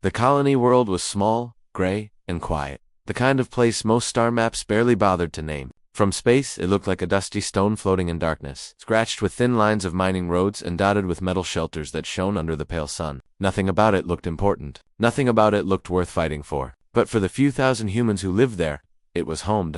The colony world was small, gray, and quiet. The kind of place most star maps barely bothered to name. From space, it looked like a dusty stone floating in darkness, scratched with thin lines of mining roads and dotted with metal shelters that shone under the pale sun. Nothing about it looked important. Nothing about it looked worth fighting for. But for the few thousand humans who lived there, it was home.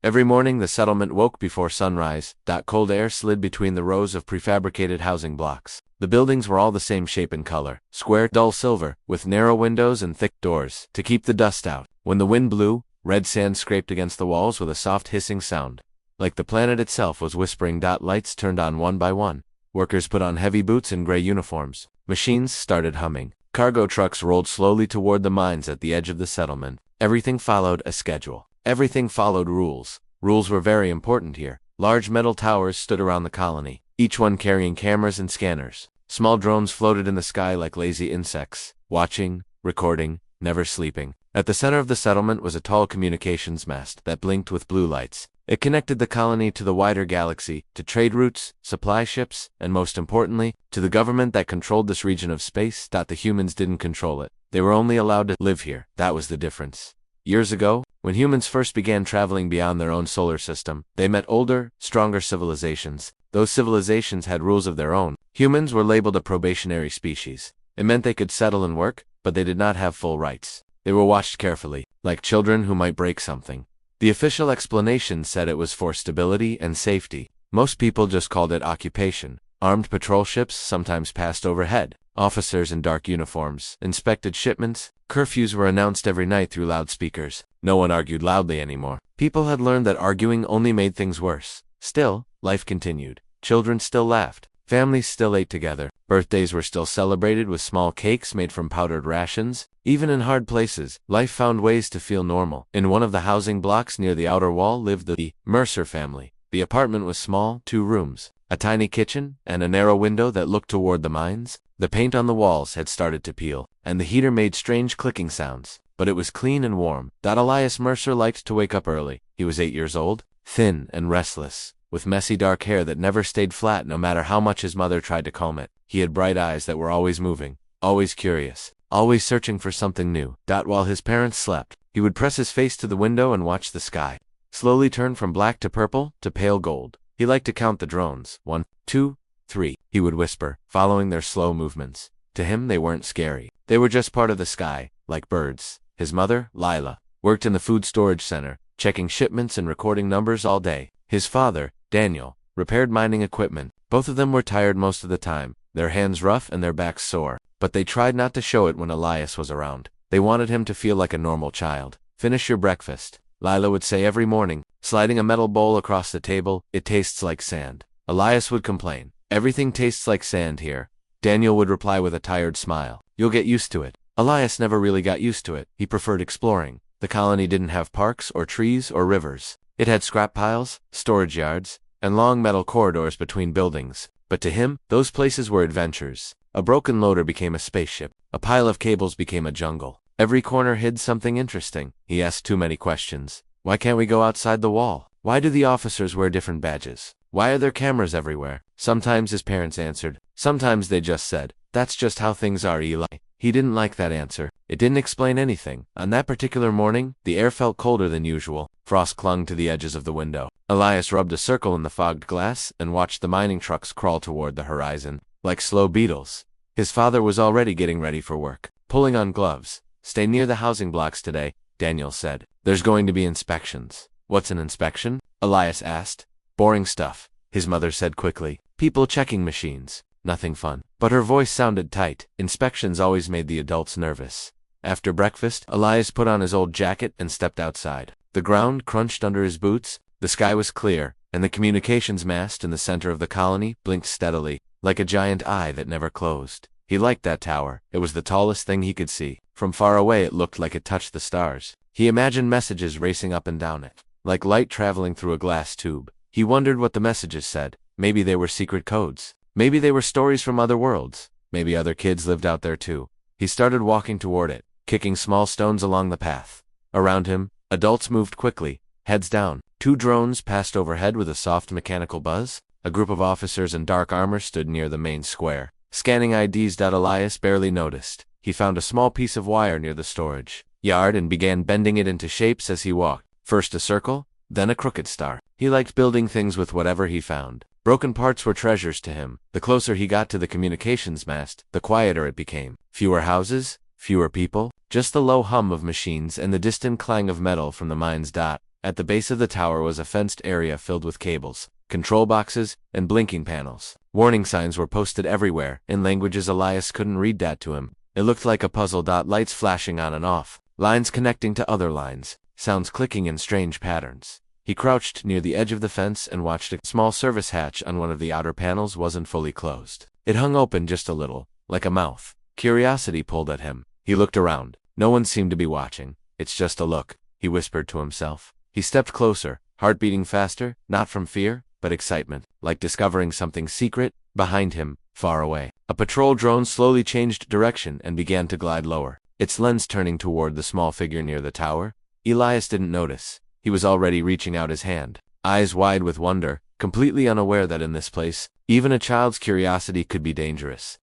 Every morning the settlement woke before sunrise. Cold air slid between the rows of prefabricated housing blocks. The buildings were all the same shape and color, square, dull silver, with narrow windows and thick doors to keep the dust out. When the wind blew, red sand scraped against the walls with a soft hissing sound, like the planet itself was whispering. Lights turned on one by one. Workers put on heavy boots and gray uniforms. Machines started humming. Cargo trucks rolled slowly toward the mines at the edge of the settlement. Everything followed a schedule. Everything followed rules. Rules were very important here. Large metal towers stood around the colony, each one carrying cameras and scanners. Small drones floated in the sky like lazy insects, watching, recording, never sleeping. At the center of the settlement was a tall communications mast that blinked with blue lights. It connected the colony to the wider galaxy, to trade routes, supply ships, and most importantly, to the government that controlled this region of space. The humans didn't control it. They were only allowed to live here. That was the difference. Years ago, when humans first began traveling beyond their own solar system, they met older, stronger civilizations. Those civilizations had rules of their own. Humans were labeled a probationary species. It meant they could settle and work, but they did not have full rights. They were watched carefully, like children who might break something. The official explanation said it was for stability and safety. Most people just called it occupation. Armed patrol ships sometimes passed overhead. Officers in dark uniforms inspected shipments. Curfews were announced every night through loudspeakers. No one argued loudly anymore. People had learned that arguing only made things worse. Still, life continued. Children still laughed. Families still ate together. Birthdays were still celebrated with small cakes made from powdered rations. Even in hard places, life found ways to feel normal. In one of the housing blocks near the outer wall lived the Mercer family. The apartment was small, 2 rooms, a tiny kitchen, and a narrow window that looked toward the mines. The paint on the walls had started to peel, and the heater made strange clicking sounds, but it was clean and warm. Elias Mercer liked to wake up early. He was 8 years old, thin and restless, with messy dark hair that never stayed flat no matter how much his mother tried to comb it. He had bright eyes that were always moving, always curious, always searching for something new. While his parents slept, he would press his face to the window and watch the sky slowly turn from black to purple to pale gold. He liked to count the drones. 1, 2, 3, he would whisper, following their slow movements. To him, they weren't scary. They were just part of the sky, like birds. His mother, Lila, worked in the food storage center, checking shipments and recording numbers all day. His father, Daniel, repaired mining equipment. Both of them were tired most of the time, their hands rough and their backs sore, but they tried not to show it when Elias was around. They wanted him to feel like a normal child. Finish your breakfast, Lila would say every morning, sliding a metal bowl across the table. It tastes like sand. Elias would complain. Everything tastes like sand here. Daniel would reply with a tired smile. You'll get used to it. Elias never really got used to it. He preferred exploring. The colony didn't have parks or trees or rivers. It had scrap piles, storage yards, and long metal corridors between buildings. But to him, those places were adventures. A broken loader became a spaceship. A pile of cables became a jungle. Every corner hid something interesting. He asked too many questions. Why can't we go outside the wall? Why do the officers wear different badges? Why are there cameras everywhere? Sometimes his parents answered. Sometimes they just said, that's just how things are, Eli. He didn't like that answer. It didn't explain anything. On that particular morning, the air felt colder than usual. Frost clung to the edges of the window. Elias rubbed a circle in the fogged glass and watched the mining trucks crawl toward the horizon, like slow beetles. His father was already getting ready for work, pulling on gloves. Stay near the housing blocks today, Daniel said. There's going to be inspections. What's an inspection? Elias asked. Boring stuff, his mother said quickly. People checking machines. Nothing fun. But her voice sounded tight. Inspections always made the adults nervous. After breakfast, Elias put on his old jacket and stepped outside. The ground crunched under his boots, the sky was clear, and the communications mast in the center of the colony blinked steadily, like a giant eye that never closed. He liked that tower. It was the tallest thing he could see. From far away it looked like it touched the stars. He imagined messages racing up and down it, like light traveling through a glass tube. He wondered what the messages said. Maybe they were secret codes. Maybe they were stories from other worlds. Maybe other kids lived out there too. He started walking toward it, kicking small stones along the path. Around him, adults moved quickly, heads down. 2 drones passed overhead with a soft mechanical buzz. A group of officers in dark armor stood near the main square, scanning IDs. Elias barely noticed. he found a small piece of wire near the storage yard and began bending it into shapes as he walked. First a circle, then a crooked star. He liked building things with whatever he found. Broken parts were treasures to him. The closer he got to the communications mast, the quieter it became. Fewer houses, fewer people, just the low hum of machines and the distant clang of metal from the mine's dot. At the base of the tower was a fenced area filled with cables, control boxes, and blinking panels. Warning signs were posted everywhere, in languages Elias couldn't read that to him. It looked like a puzzle. Lights flashing on and off, lines connecting to other lines, sounds clicking in strange patterns. He crouched near the edge of the fence and watched a small service hatch on one of the outer panels wasn't fully closed. It hung open just a little, like a mouth. Curiosity pulled at him. He looked around. No one seemed to be watching. It's just a look, he whispered to himself. He stepped closer, heart beating faster, not from fear, but excitement, like discovering something secret. Behind him, far away, a patrol drone slowly changed direction and began to glide lower, its lens turning toward the small figure near the tower. Elias didn't notice. He was already reaching out his hand, eyes wide with wonder, completely unaware that in this place, even a child's curiosity could be dangerous.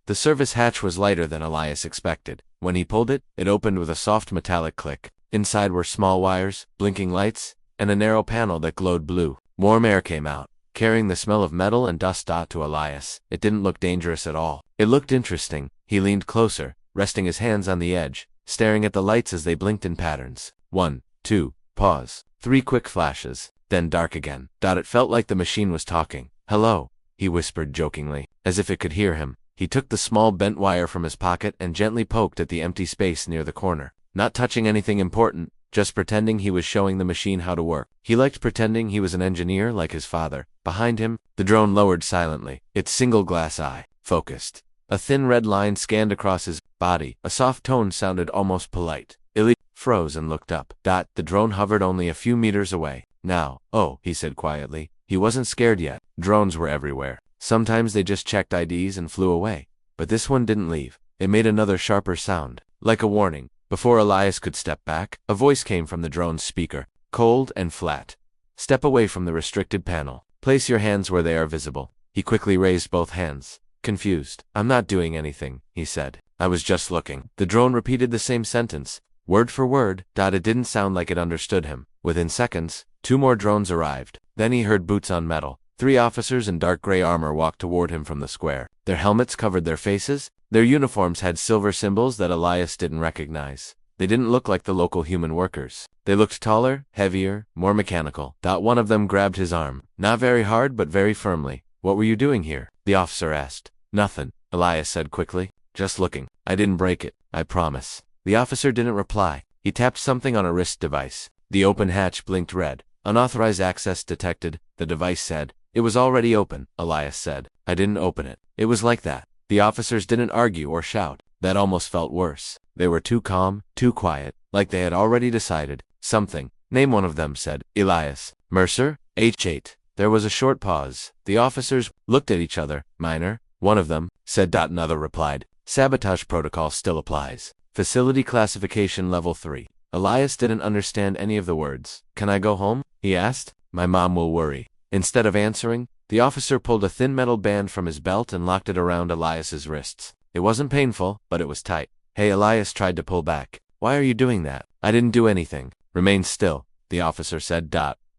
The service hatch was lighter than Elias expected. When he pulled it, it opened with a soft metallic click. Inside were small wires, blinking lights, and a narrow panel that glowed blue. Warm air came out, carrying the smell of metal and dust. To Elias, it didn't look dangerous at all. It looked interesting. He leaned closer, resting his hands on the edge, staring at the lights as they blinked in patterns. 1, 2, pause. 3 quick flashes, then dark again. It felt like the machine was talking. Hello, he whispered jokingly, as if it could hear him. He took the small bent wire from his pocket and gently poked at the empty space near the corner, not touching anything important, just pretending he was showing the machine how to work. He liked pretending he was an engineer like his father. Behind him, the drone lowered silently, its single glass eye focused. A thin red line scanned across his body. A soft tone sounded almost polite. Illy froze and looked up. The drone hovered only a few meters away. Now, oh, he said quietly. He wasn't scared yet. Drones were everywhere. Sometimes they just checked IDs and flew away. But this one didn't leave. It made another sharper sound, like a warning. Before Elias could step back, a voice came from the drone's speaker, cold and flat. Step away from the restricted panel. Place your hands where they are visible. He quickly raised both hands, confused. I'm not doing anything, he said. I was just looking. The drone repeated the same sentence, word for word. It didn't sound like it understood him. Within seconds, 2 more drones arrived. Then he heard boots on metal. 3 officers in dark gray armor walked toward him from the square. Their helmets covered their faces. Their uniforms had silver symbols that Elias didn't recognize. They didn't look like the local human workers. They looked taller, heavier, more mechanical. One of them grabbed his arm, not very hard but very firmly. What were you doing here? The officer asked. Nothing, Elias said quickly. Just looking. I didn't break it, I promise. The officer didn't reply. He tapped something on a wrist device. The open hatch blinked red. Unauthorized access detected, the device said. It was already open, Elias said. I didn't open it. It was like that. The officers didn't argue or shout. That almost felt worse. They were too calm, too quiet, like they had already decided something. Name one of them, said Elias. Mercer? H8. There was a short pause. The officers looked at each other. Minor? One of them, said. Another replied. Sabotage protocol still applies. Facility classification level 3. Elias didn't understand any of the words. Can I go home? He asked. My mom will worry. Instead of answering, the officer pulled a thin metal band from his belt and locked it around Elias's wrists. It wasn't painful, but it was tight. Hey, Elias tried to pull back. Why are you doing that? I didn't do anything. Remain still, the officer said.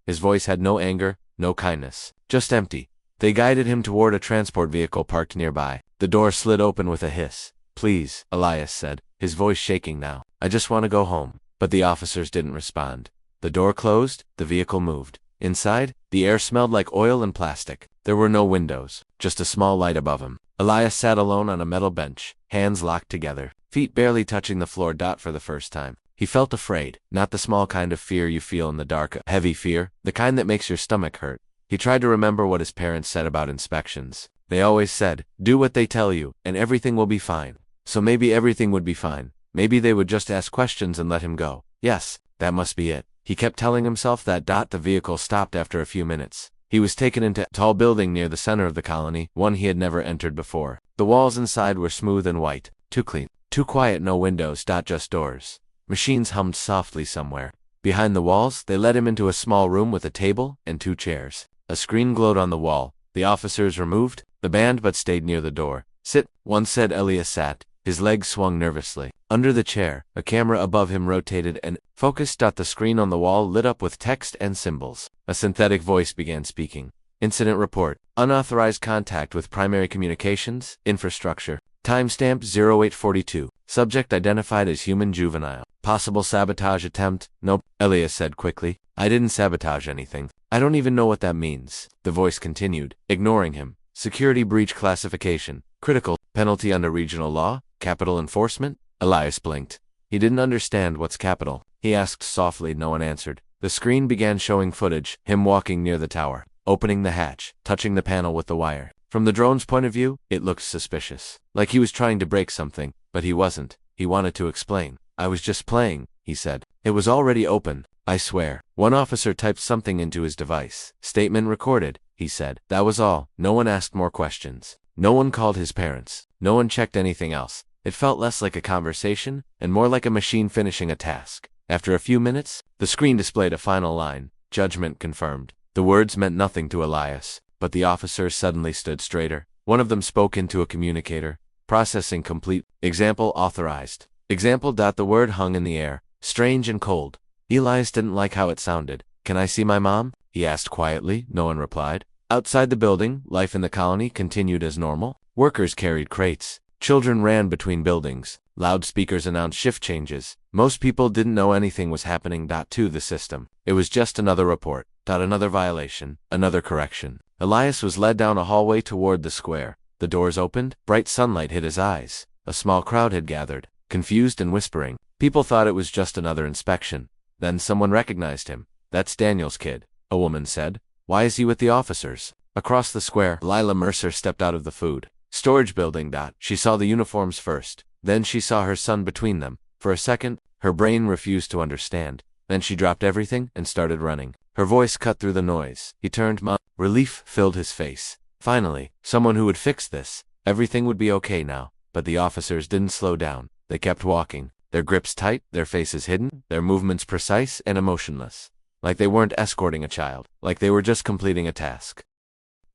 His voice had no anger, no kindness, just empty. They guided him toward a transport vehicle parked nearby. The door slid open with a hiss. Please, Elias said, his voice shaking now. I just want to go home. But the officers didn't respond. The door closed, the vehicle moved. Inside, the air smelled like oil and plastic. There were no windows, just a small light above him. Elias sat alone on a metal bench, hands locked together, feet barely touching the floor. For the first time, he felt afraid, not the small kind of fear you feel in the dark, heavy fear, the kind that makes your stomach hurt. He tried to remember what his parents said about inspections. They always said, do what they tell you, and everything will be fine. So maybe everything would be fine. Maybe they would just ask questions and let him go. Yes, that must be it. He kept telling himself that. The vehicle stopped after a few minutes. He was taken into a tall building near the center of the colony, one he had never entered before. The walls inside were smooth and white, too clean, too quiet. No windows, just doors. Machines hummed softly somewhere. Behind the walls, they led him into a small room with a table and 2 chairs. A screen glowed on the wall. The officers removed the band but stayed near the door. Sit, one said. Elias sat. His legs swung nervously. Under the chair, a camera above him rotated and focused. The screen on the wall lit up with text and symbols. A synthetic voice began speaking. Incident report. Unauthorized contact with primary communications, infrastructure. Timestamp 0842. Subject identified as human juvenile. Possible sabotage attempt? Nope, Elias said quickly. I didn't sabotage anything. I don't even know what that means. The voice continued, ignoring him. Security breach classification. Critical. Penalty under regional law? Capital enforcement? Elias blinked. He didn't understand what's capital. He asked softly. No one answered. The screen began showing footage, him walking near the tower, opening the hatch, touching the panel with the wire. From the drone's point of view, it looked suspicious. Like he was trying to break something, but he wasn't. He wanted to explain. I was just playing, he said. It was already open, I swear. One officer typed something into his device. Statement recorded, he said. That was all. No one asked more questions. No one called his parents. No one checked anything else. It felt less like a conversation, and more like a machine finishing a task. After a few minutes, the screen displayed a final line. Judgment confirmed. The words meant nothing to Elias, but the officers suddenly stood straighter. One of them spoke into a communicator. Processing complete. Example authorized. Example. The word hung in the air, strange and cold. Elias didn't like how it sounded. Can I see my mom? He asked quietly. No one replied. Outside the building, life in the colony continued as normal. Workers carried crates. Children ran between buildings. Loudspeakers announced shift changes. Most people didn't know anything was happening. To the system. It was just another report. Another violation. Another correction. Elias was led down a hallway toward the square. The doors opened. Bright sunlight hit his eyes. A small crowd had gathered, confused and whispering. People thought it was just another inspection. Then someone recognized him. That's Daniel's kid, a woman said. Why is he with the officers? Across the square, Lila Mercer stepped out of the food storage building. She saw the uniforms first. Then she saw her son between them. For a second, her brain refused to understand. Then she dropped everything and started running. Her voice cut through the noise. He turned. Relief filled his face. Finally, someone who would fix this. Everything would be okay now. But the officers didn't slow down. They kept walking, their grips tight, their faces hidden, their movements precise and emotionless. Like they weren't escorting a child, like they were just completing a task.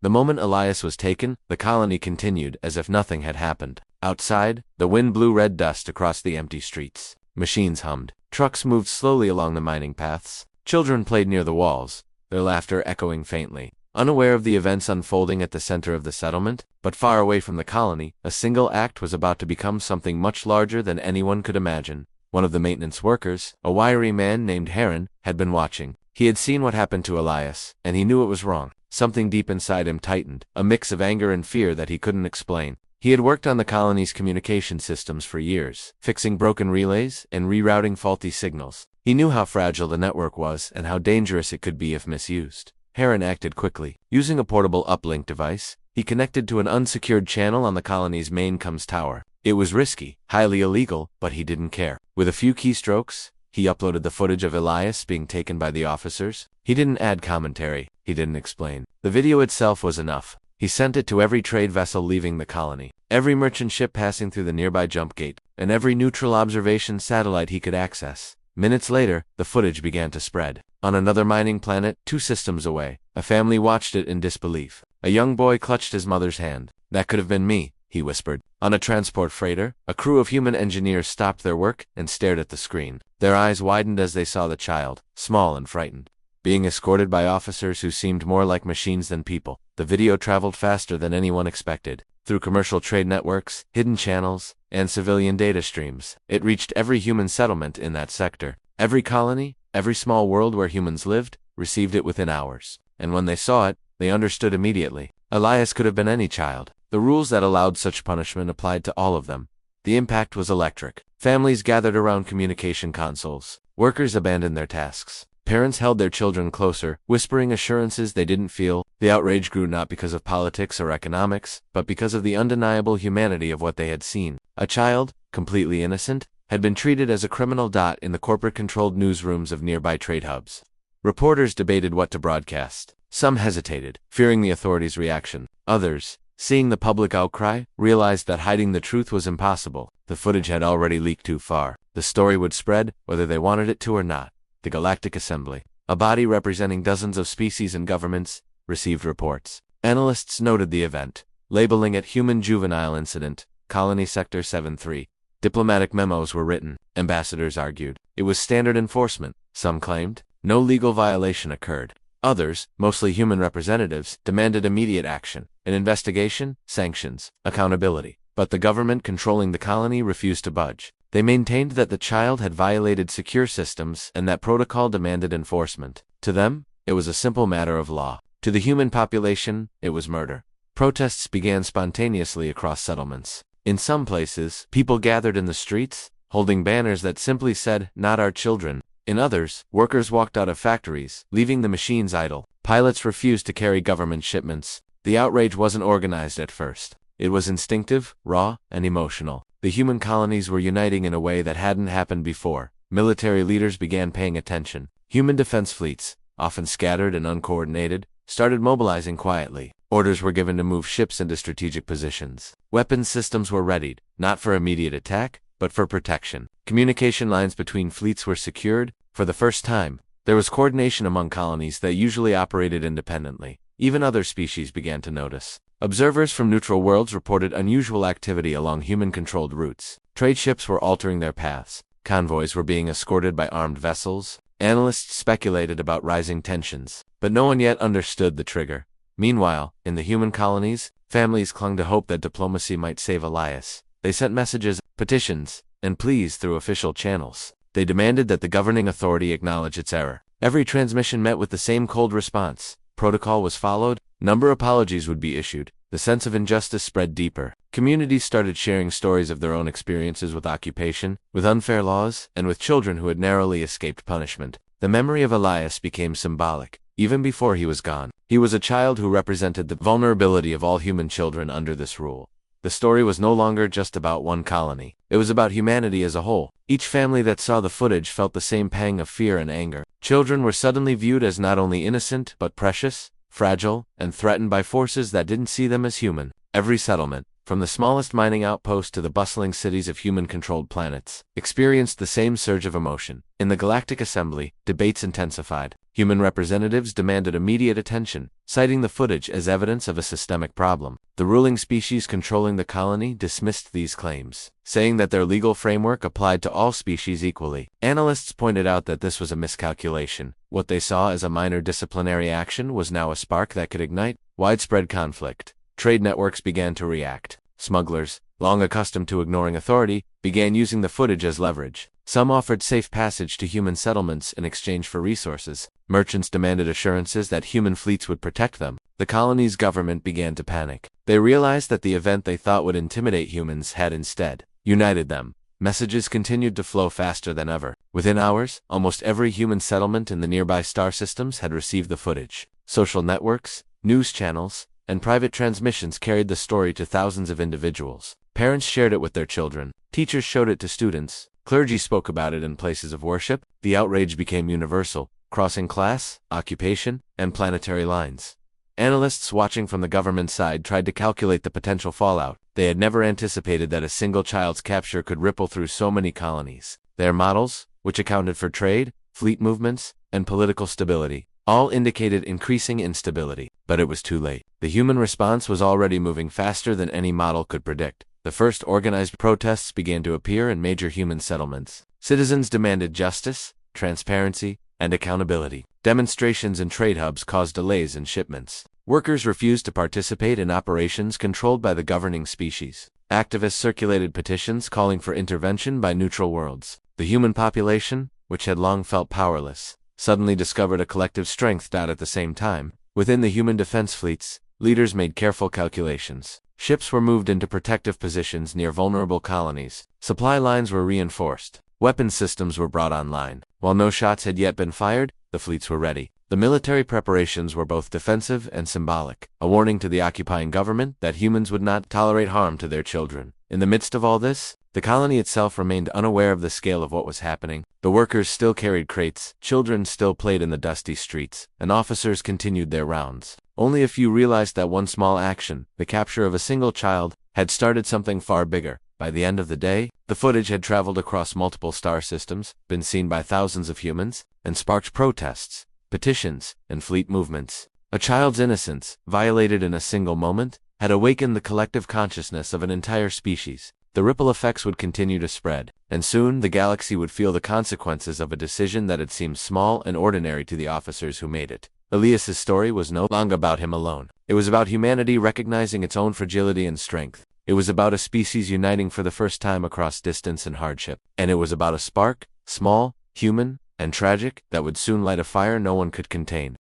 The moment Elias was taken, the colony continued as if nothing had happened. Outside, the wind blew red dust across the empty streets. Machines hummed. Trucks moved slowly along the mining paths. Children played near the walls, their laughter echoing faintly. Unaware of the events unfolding at the center of the settlement, but far away from the colony, a single act was about to become something much larger than anyone could imagine. One of the maintenance workers, a wiry man named Heron, had been watching. He had seen what happened to Elias, and he knew it was wrong. Something deep inside him tightened, a mix of anger and fear that he couldn't explain. He had worked on the colony's communication systems for years, fixing broken relays and rerouting faulty signals. He knew how fragile the network was and how dangerous it could be if misused. Heron acted quickly. Using a portable uplink device, he connected to an unsecured channel on the colony's main comms tower. It was risky, highly illegal, but he didn't care. With a few keystrokes, he uploaded the footage of Elias being taken by the officers. He didn't add commentary. He didn't explain. The video itself was enough. He sent it to every trade vessel leaving the colony, every merchant ship passing through the nearby jump gate, and every neutral observation satellite he could access. Minutes later, the footage began to spread. On another mining planet, 2 systems away, a family watched it in disbelief. A young boy clutched his mother's hand. That could have been me, he whispered. On a transport freighter, a crew of human engineers stopped their work and stared at the screen. Their eyes widened as they saw the child, small and frightened, being escorted by officers who seemed more like machines than people. The video traveled faster than anyone expected. Through commercial trade networks, hidden channels, and civilian data streams, it reached every human settlement in that sector. Every colony, every small world where humans lived, received it within hours. And when they saw it, they understood immediately. Elias could have been any child. The rules that allowed such punishment applied to all of them. The impact was electric. Families gathered around communication consoles. Workers abandoned their tasks. Parents held their children closer, whispering assurances they didn't feel. The outrage grew not because of politics or economics, but because of the undeniable humanity of what they had seen. A child, completely innocent, had been treated as a criminal. In the corporate-controlled newsrooms of nearby trade hubs, reporters debated what to broadcast. Some hesitated, fearing the authorities' reaction. Others, seeing the public outcry, realized that hiding the truth was impossible. The footage had already leaked too far. The story would spread, whether they wanted it to or not. The Galactic Assembly, a body representing dozens of species and governments, received reports. Analysts noted the event, labeling it human juvenile incident. Colony Sector 7-3. Diplomatic memos were written, ambassadors argued. It was standard enforcement, some claimed. No legal violation occurred. Others, mostly human representatives, demanded immediate action, an investigation, sanctions, accountability. But the government controlling the colony refused to budge. They maintained that the child had violated secure systems and that protocol demanded enforcement. To them, it was a simple matter of law. To the human population, it was murder. Protests began spontaneously across settlements. In some places, people gathered in the streets, holding banners that simply said, "Not our children." In others, workers walked out of factories, leaving the machines idle. Pilots refused to carry government shipments. The outrage wasn't organized at first. It was instinctive, raw, and emotional. The human colonies were uniting in a way that hadn't happened before. Military leaders began paying attention. Human defense fleets, often scattered and uncoordinated, started mobilizing quietly. Orders were given to move ships into strategic positions. Weapons systems were readied, not for immediate attack, but for protection. Communication lines between fleets were secured. For the first time, there was coordination among colonies that usually operated independently. Even other species began to notice. Observers from neutral worlds reported unusual activity along human-controlled routes. Trade ships were altering their paths. Convoys were being escorted by armed vessels. Analysts speculated about rising tensions, but no one yet understood the trigger. Meanwhile, in the human colonies, families clung to hope that diplomacy might save Elias. They sent messages, petitions, and pleas through official channels. They demanded that the governing authority acknowledge its error. Every transmission met with the same cold response. Protocol was followed. Number apologies would be issued. The sense of injustice spread deeper. Communities started sharing stories of their own experiences with occupation, with unfair laws, and with children who had narrowly escaped punishment. The memory of Elias became symbolic, even before he was gone. He was a child who represented the vulnerability of all human children under this rule. The story was no longer just about one colony. It was about humanity as a whole. Each family that saw the footage felt the same pang of fear and anger. Children were suddenly viewed as not only innocent, but precious, fragile, and threatened by forces that didn't see them as human. Every settlement, from the smallest mining outpost to the bustling cities of human-controlled planets, experienced the same surge of emotion. In the Galactic Assembly, debates intensified. Human representatives demanded immediate attention, citing the footage as evidence of a systemic problem. The ruling species controlling the colony dismissed these claims, saying that their legal framework applied to all species equally. Analysts pointed out that this was a miscalculation. What they saw as a minor disciplinary action was now a spark that could ignite widespread conflict. Trade networks began to react. Smugglers, long accustomed to ignoring authority, began using the footage as leverage. Some offered safe passage to human settlements in exchange for resources. Merchants demanded assurances that human fleets would protect them. The colony's government began to panic. They realized that the event they thought would intimidate humans had instead united them. Messages continued to flow faster than ever. Within hours, almost every human settlement in the nearby star systems had received the footage. Social networks, news channels, and private transmissions carried the story to thousands of individuals. Parents shared it with their children. Teachers showed it to students. Clergy spoke about it in places of worship. The outrage became universal, crossing class, occupation, and planetary lines. Analysts watching from the government side tried to calculate the potential fallout. They had never anticipated that a single child's capture could ripple through so many colonies. Their models, which accounted for trade, fleet movements, and political stability, all indicated increasing instability. But it was too late. The human response was already moving faster than any model could predict. The first organized protests began to appear in major human settlements. Citizens demanded justice, transparency, and accountability. Demonstrations in trade hubs caused delays in shipments. Workers refused to participate in operations controlled by the governing species. Activists circulated petitions calling for intervention by neutral worlds. The human population, which had long felt powerless, suddenly discovered a collective strength. At the same time, within the human defense fleets, leaders made careful calculations. Ships were moved into protective positions near vulnerable colonies. Supply lines were reinforced. Weapon systems were brought online. While no shots had yet been fired, the fleets were ready. The military preparations were both defensive and symbolic, a warning to the occupying government that humans would not tolerate harm to their children. In the midst of all this, the colony itself remained unaware of the scale of what was happening. The workers still carried crates, children still played in the dusty streets, and officers continued their rounds. Only a few realized that one small action, the capture of a single child, had started something far bigger. By the end of the day, the footage had traveled across multiple star systems, been seen by thousands of humans, and sparked protests, petitions, and fleet movements. A child's innocence, violated in a single moment, had awakened the collective consciousness of an entire species. The ripple effects would continue to spread, and soon the galaxy would feel the consequences of a decision that had seemed small and ordinary to the officers who made it. Elias's story was no longer about him alone. It was about humanity recognizing its own fragility and strength. It was about a species uniting for the first time across distance and hardship. And it was about a spark, small, human, and tragic, that would soon light a fire no one could contain.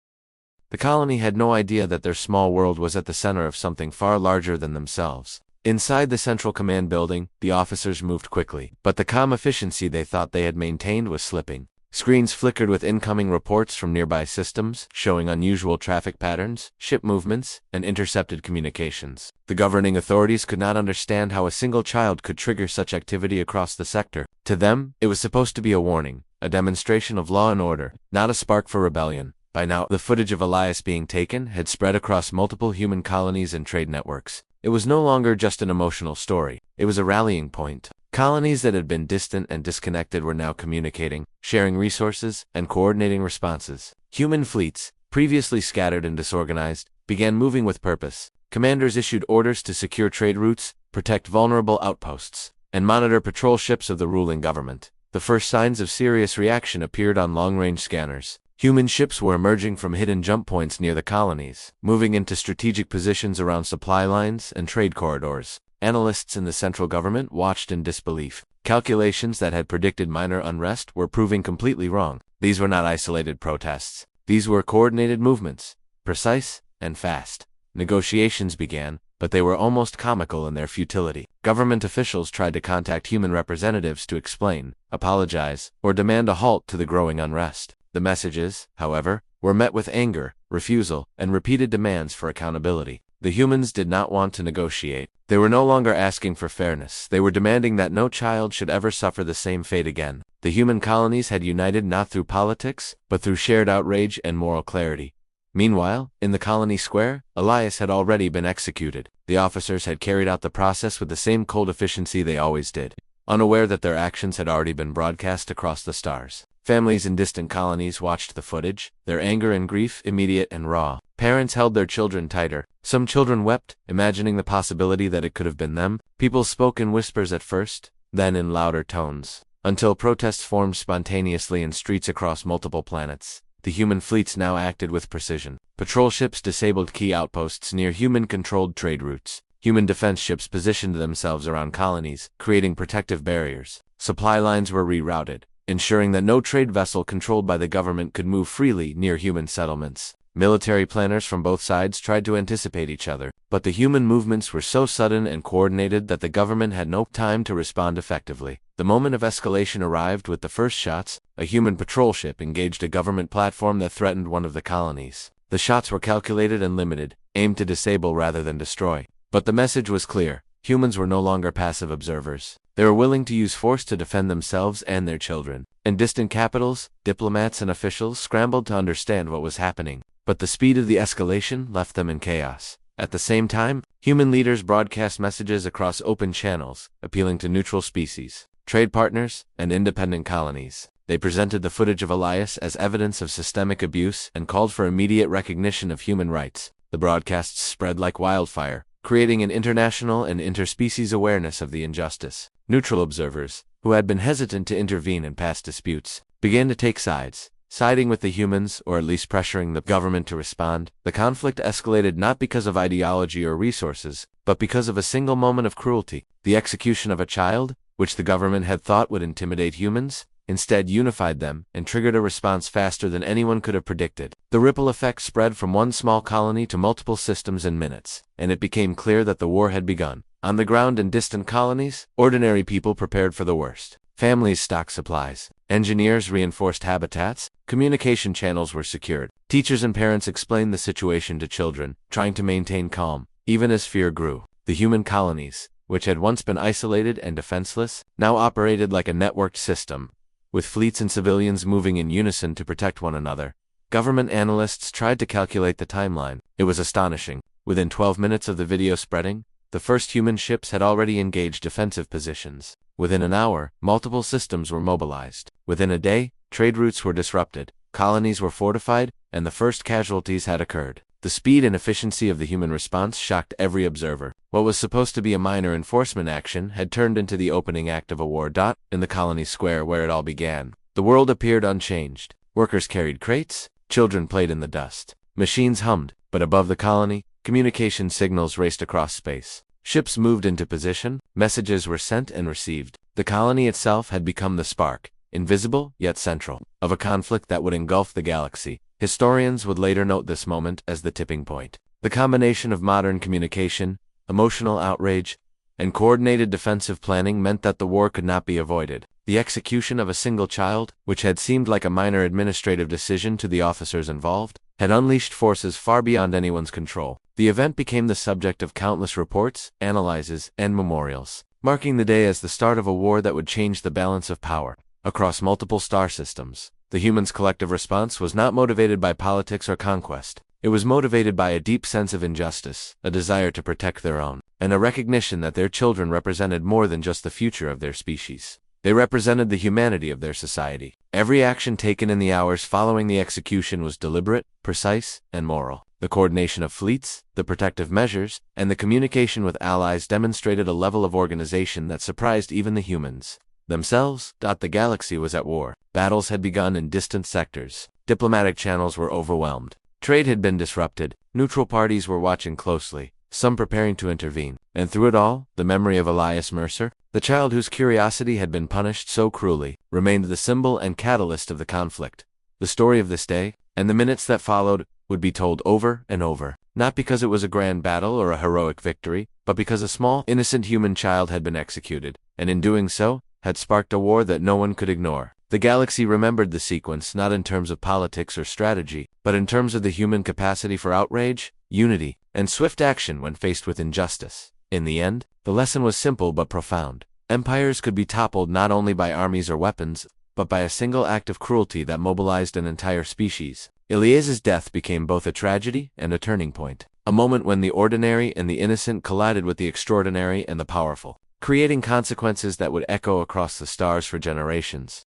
The colony had no idea that their small world was at the center of something far larger than themselves. Inside the central command building, the officers moved quickly, but the calm efficiency they thought they had maintained was slipping. Screens flickered with incoming reports from nearby systems, showing unusual traffic patterns, ship movements, and intercepted communications. The governing authorities could not understand how a single child could trigger such activity across the sector. To them, it was supposed to be a warning, a demonstration of law and order, not a spark for rebellion. By now, the footage of Elias being taken had spread across multiple human colonies and trade networks. It was no longer just an emotional story. It was a rallying point. Colonies that had been distant and disconnected were now communicating, sharing resources, and coordinating responses. Human fleets, previously scattered and disorganized, began moving with purpose. Commanders issued orders to secure trade routes, protect vulnerable outposts, and monitor patrol ships of the ruling government. The first signs of serious reaction appeared on long-range scanners. Human ships were emerging from hidden jump points near the colonies, moving into strategic positions around supply lines and trade corridors. Analysts in the central government watched in disbelief. Calculations that had predicted minor unrest were proving completely wrong. These were not isolated protests. These were coordinated movements, precise and fast. Negotiations began, but they were almost comical in their futility. Government officials tried to contact human representatives to explain, apologize, or demand a halt to the growing unrest. The messages, however, were met with anger, refusal, and repeated demands for accountability. The humans did not want to negotiate. They were no longer asking for fairness. They were demanding that no child should ever suffer the same fate again. The human colonies had united not through politics, but through shared outrage and moral clarity. Meanwhile, in the colony square, Elias had already been executed. The officers had carried out the process with the same cold efficiency they always did, unaware that their actions had already been broadcast across the stars. Families in distant colonies watched the footage, their anger and grief immediate and raw. Parents held their children tighter. Some children wept, imagining the possibility that it could have been them. People spoke in whispers at first, then in louder tones, until protests formed spontaneously in streets across multiple planets. The human fleets now acted with precision. Patrol ships disabled key outposts near human-controlled trade routes. Human defense ships positioned themselves around colonies, creating protective barriers. Supply lines were rerouted, ensuring that no trade vessel controlled by the government could move freely near human settlements. Military planners from both sides tried to anticipate each other, but the human movements were so sudden and coordinated that the government had no time to respond effectively. The moment of escalation arrived with the first shots. A human patrol ship engaged a government platform that threatened one of the colonies. The shots were calculated and limited, aimed to disable rather than destroy. But the message was clear. Humans were no longer passive observers. They were willing to use force to defend themselves and their children. In distant capitals, diplomats and officials scrambled to understand what was happening, but the speed of the escalation left them in chaos. At the same time, human leaders broadcast messages across open channels, appealing to neutral species, trade partners, and independent colonies. They presented the footage of Elias as evidence of systemic abuse and called for immediate recognition of human rights. The broadcasts spread like wildfire, creating an international and interspecies awareness of the injustice. Neutral observers, who had been hesitant to intervene in past disputes, began to take sides, siding with the humans or at least pressuring the government to respond. The conflict escalated not because of ideology or resources, but because of a single moment of cruelty. The execution of a child, which the government had thought would intimidate humans, instead unified them and triggered a response faster than anyone could have predicted. The ripple effect spread from one small colony to multiple systems in minutes, and it became clear that the war had begun. On the ground in distant colonies, ordinary people prepared for the worst. Families stocked supplies. Engineers reinforced habitats. Communication channels were secured. Teachers and parents explained the situation to children, trying to maintain calm, even as fear grew. The human colonies, which had once been isolated and defenseless, now operated like a networked system, with fleets and civilians moving in unison to protect one another. Government analysts tried to calculate the timeline. It was astonishing. Within 12 minutes of the video spreading, the first human ships had already engaged defensive positions. Within an hour, multiple systems were mobilized. Within a day, trade routes were disrupted, colonies were fortified, and the first casualties had occurred. The speed and efficiency of the human response shocked every observer. What was supposed to be a minor enforcement action had turned into the opening act of a war. In the colony square where it all began, the world appeared unchanged. Workers carried crates, children played in the dust. Machines hummed, but above the colony, communication signals raced across space. Ships moved into position, messages were sent and received. The colony itself had become the spark, invisible yet central, of a conflict that would engulf the galaxy. Historians would later note this moment as the tipping point. The combination of modern communication, emotional outrage, and coordinated defensive planning meant that the war could not be avoided. The execution of a single child, which had seemed like a minor administrative decision to the officers involved, had unleashed forces far beyond anyone's control. The event became the subject of countless reports, analyses, and memorials, marking the day as the start of a war that would change the balance of power across multiple star systems. The humans' collective response was not motivated by politics or conquest. It was motivated by a deep sense of injustice, a desire to protect their own, and a recognition that their children represented more than just the future of their species. They represented the humanity of their society. Every action taken in the hours following the execution was deliberate, precise, and moral. The coordination of fleets, the protective measures, and the communication with allies demonstrated a level of organization that surprised even the humans themselves. The galaxy was at war. Battles had begun in distant sectors. Diplomatic channels were overwhelmed. Trade had been disrupted. Neutral parties were watching closely, some preparing to intervene. And through it all, the memory of Elias Mercer, the child whose curiosity had been punished so cruelly, remained the symbol and catalyst of the conflict. The story of this day, and the minutes that followed, would be told over and over, not because it was a grand battle or a heroic victory, but because a small, innocent human child had been executed, and in doing so, had sparked a war that no one could ignore. The galaxy remembered the sequence not in terms of politics or strategy, but in terms of the human capacity for outrage, unity, and swift action when faced with injustice. In the end, the lesson was simple but profound. Empires could be toppled not only by armies or weapons, but by a single act of cruelty that mobilized an entire species. Elias's death became both a tragedy and a turning point, a moment when the ordinary and the innocent collided with the extraordinary and the powerful, creating consequences that would echo across the stars for generations.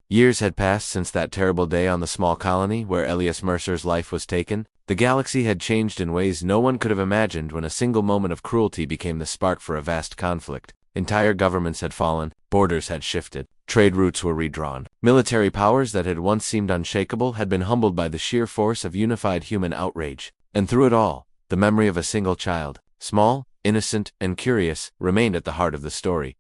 Years had passed since that terrible day on the small colony where Elias Mercer's life was taken. The galaxy had changed in ways no one could have imagined when a single moment of cruelty became the spark for a vast conflict. Entire governments had fallen, borders had shifted, trade routes were redrawn. Military powers that had once seemed unshakable had been humbled by the sheer force of unified human outrage. And through it all, the memory of a single child, small, innocent, and curious, remained at the heart of the story.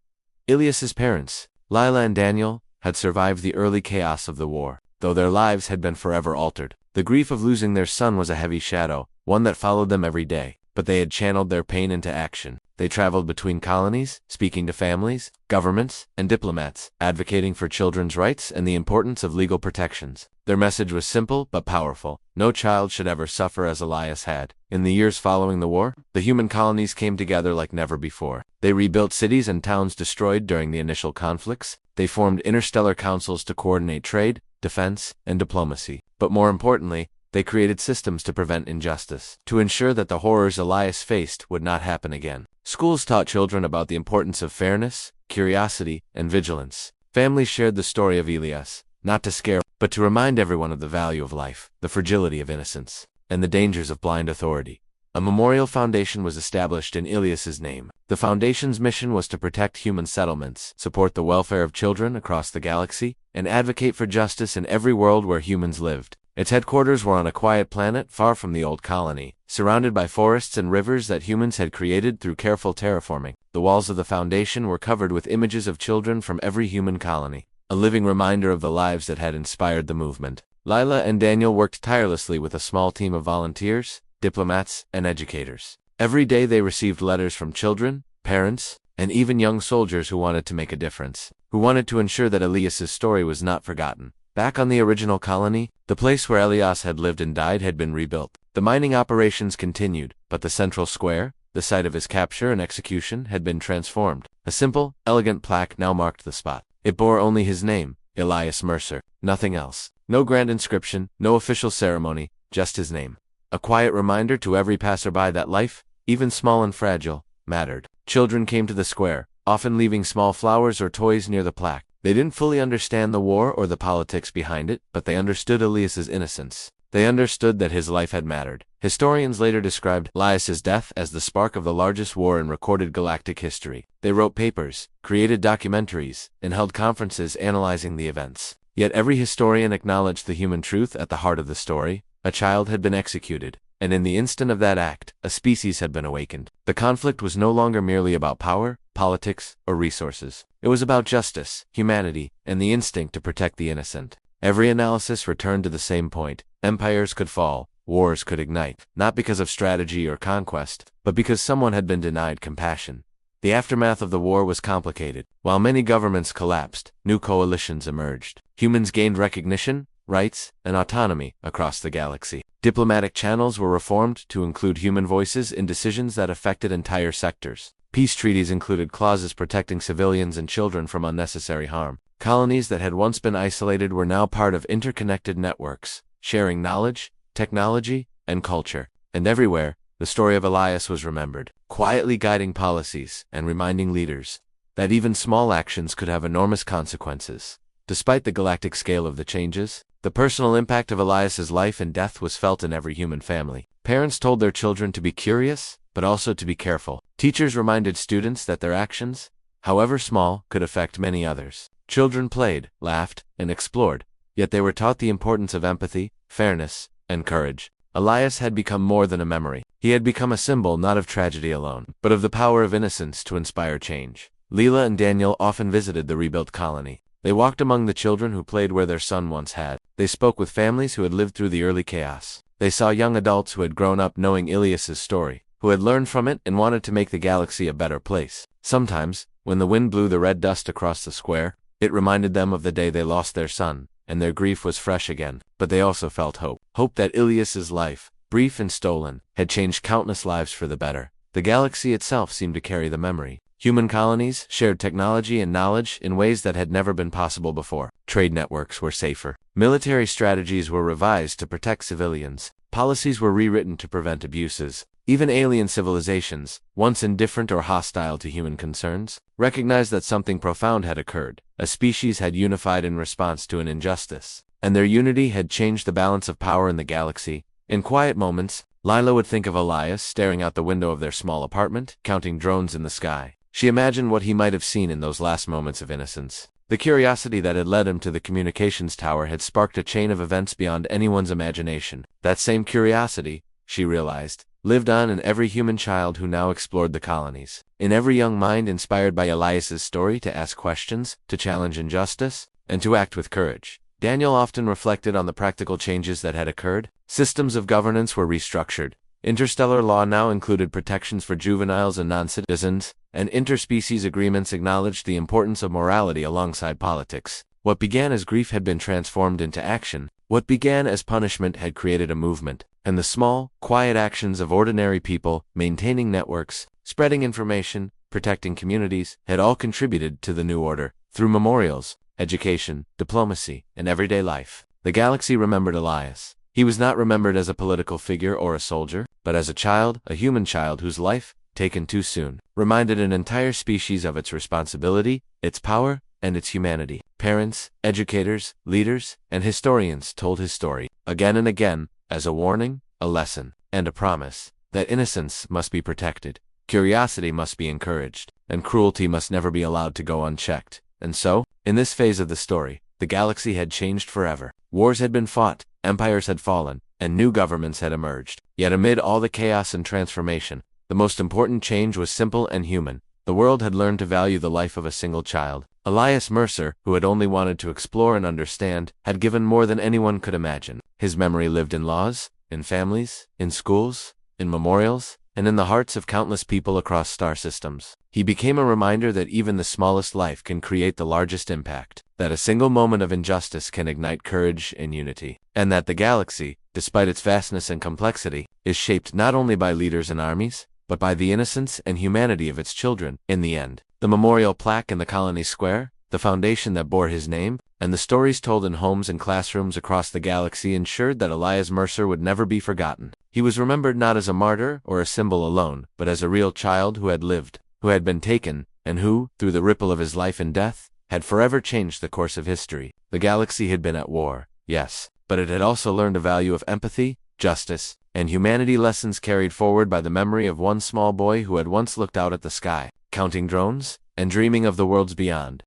Elias's parents, Lila and Daniel, had survived the early chaos of the war, though their lives had been forever altered. The grief of losing their son was a heavy shadow, one that followed them every day, but they had channeled their pain into action. They traveled between colonies, speaking to families, governments, and diplomats, advocating for children's rights and the importance of legal protections. Their message was simple but powerful. No child should ever suffer as Elias had. In the years following the war, the human colonies came together like never before. They rebuilt cities and towns destroyed during the initial conflicts. They formed interstellar councils to coordinate trade, defense, and diplomacy. But more importantly, they created systems to prevent injustice, to ensure that the horrors Elias faced would not happen again. Schools taught children about the importance of fairness, curiosity, and vigilance. Families shared the story of Elias, not to scare, but to remind everyone of the value of life, the fragility of innocence, and the dangers of blind authority. A memorial foundation was established in Elias's name. The foundation's mission was to protect human settlements, support the welfare of children across the galaxy, and advocate for justice in every world where humans lived. Its headquarters were on a quiet planet far from the old colony, surrounded by forests and rivers that humans had created through careful terraforming. The walls of the foundation were covered with images of children from every human colony, a living reminder of the lives that had inspired the movement. Lila and Daniel worked tirelessly with a small team of volunteers, diplomats, and educators. Every day they received letters from children, parents, and even young soldiers who wanted to make a difference, who wanted to ensure that Elias's story was not forgotten. Back on the original colony, the place where Elias had lived and died had been rebuilt. The mining operations continued, but the central square, the site of his capture and execution, had been transformed. A simple, elegant plaque now marked the spot. It bore only his name, Elias Mercer, nothing else. No grand inscription, no official ceremony, just his name. A quiet reminder to every passerby that life, even small and fragile, mattered. Children came to the square, often leaving small flowers or toys near the plaque. They didn't fully understand the war or the politics behind it, but they understood Elias's innocence. They understood that his life had mattered. Historians later described Elias's death as the spark of the largest war in recorded galactic history. They wrote papers, created documentaries, and held conferences analyzing the events. Yet every historian acknowledged the human truth at the heart of the story. A child had been executed, and in the instant of that act, a species had been awakened. The conflict was no longer merely about power, politics, or resources. It was about justice, humanity, and the instinct to protect the innocent. Every analysis returned to the same point. Empires could fall, wars could ignite, not because of strategy or conquest, but because someone had been denied compassion. The aftermath of the war was complicated. While many governments collapsed, new coalitions emerged. Humans gained recognition, rights, and autonomy across the galaxy. Diplomatic channels were reformed to include human voices in decisions that affected entire sectors. Peace treaties included clauses protecting civilians and children from unnecessary harm. Colonies that had once been isolated were now part of interconnected networks, sharing knowledge, technology, and culture. And everywhere, the story of Elias was remembered, quietly guiding policies and reminding leaders that even small actions could have enormous consequences. Despite the galactic scale of the changes, the personal impact of Elias's life and death was felt in every human family. Parents told their children to be curious, but also to be careful. Teachers reminded students that their actions, however small, could affect many others. Children played, laughed, and explored, yet they were taught the importance of empathy, fairness, and courage. Elias had become more than a memory. He had become a symbol not of tragedy alone, but of the power of innocence to inspire change. Leela and Daniel often visited the rebuilt colony. They walked among the children who played where their son once had. They spoke with families who had lived through the early chaos. They saw young adults who had grown up knowing Elias's story, who had learned from it and wanted to make the galaxy a better place. Sometimes, when the wind blew the red dust across the square, it reminded them of the day they lost their son, and their grief was fresh again. But they also felt hope. Hope that Elias's life, brief and stolen, had changed countless lives for the better. The galaxy itself seemed to carry the memory. Human colonies shared technology and knowledge in ways that had never been possible before. Trade networks were safer. Military strategies were revised to protect civilians. Policies were rewritten to prevent abuses. Even alien civilizations, once indifferent or hostile to human concerns, recognized that something profound had occurred. A species had unified in response to an injustice, and their unity had changed the balance of power in the galaxy. In quiet moments, Lila would think of Elias staring out the window of their small apartment, counting drones in the sky. She imagined what he might have seen in those last moments of innocence. The curiosity that had led him to the communications tower had sparked a chain of events beyond anyone's imagination. That same curiosity, she realized, lived on in every human child who now explored the colonies. In every young mind inspired by Elias's story to ask questions, to challenge injustice, and to act with courage. Daniel often reflected on the practical changes that had occurred. Systems of governance were restructured. Interstellar law now included protections for juveniles and non-citizens, and interspecies agreements acknowledged the importance of morality alongside politics. What began as grief had been transformed into action. What began as punishment had created a movement, and the small, quiet actions of ordinary people, maintaining networks, spreading information, protecting communities, had all contributed to the new order. Through memorials, education, diplomacy, and everyday life, the galaxy remembered Elias. He was not remembered as a political figure or a soldier, but as a child, a human child whose life, taken too soon, reminded an entire species of its responsibility, its power, and its humanity. Parents, educators, leaders, and historians told his story, again and again, as a warning, a lesson, and a promise, that innocence must be protected, curiosity must be encouraged, and cruelty must never be allowed to go unchecked. And so, in this phase of the story, the galaxy had changed forever. Wars had been fought, empires had fallen, and new governments had emerged. Yet amid all the chaos and transformation, the most important change was simple and human. The world had learned to value the life of a single child. Elias Mercer, who had only wanted to explore and understand, had given more than anyone could imagine. His memory lived in laws, in families, in schools, in memorials, and in the hearts of countless people across star systems. He became a reminder that even the smallest life can create the largest impact, that a single moment of injustice can ignite courage and unity, and that the galaxy, despite its vastness and complexity, is shaped not only by leaders and armies, but by the innocence and humanity of its children. In the end, the memorial plaque in the colony square, the foundation that bore his name, and the stories told in homes and classrooms across the galaxy ensured that Elias Mercer would never be forgotten. He was remembered not as a martyr or a symbol alone, but as a real child who had lived, who had been taken, and who, through the ripple of his life and death, had forever changed the course of history. The galaxy had been at war, yes, but it had also learned a value of empathy, justice, and humanity, lessons carried forward by the memory of one small boy who had once looked out at the sky, counting drones, and dreaming of the worlds beyond.